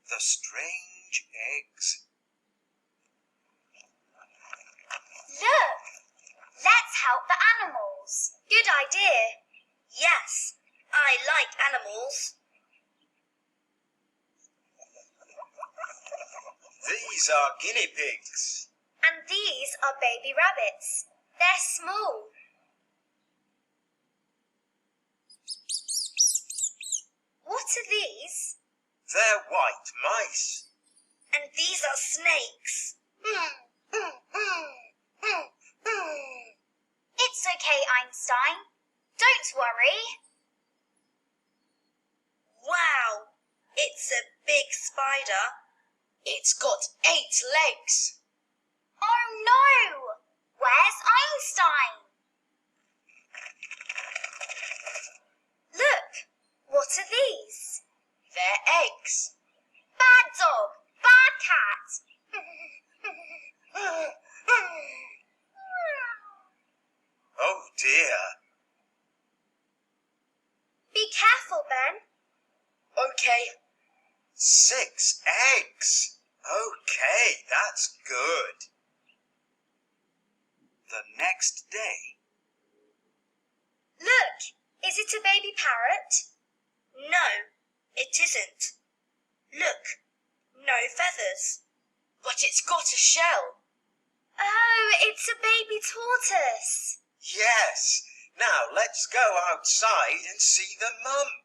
The strange eggs. Look! Let's help the animals. Good idea. Yes, I like animals. These are guinea pigs. And these are baby rabbits. They're small. What are these? They're white mice. And these are snakes. It's okay, Einstein. Don't worry. Wow, it's a big spider. It's got 8 legs. Oh no! Where's Einstein? Look, what are these? They're eggs. Bad dog, bad cat. Oh dear. Be careful, Ben. Okay. 6 eggs. Okay, that's good. The next day. Look, is it a baby parrot? No, it isn't. Look, no feathers. But it's got a shell. Oh, it's a baby tortoise. Yes. Now let's go outside and see the mum.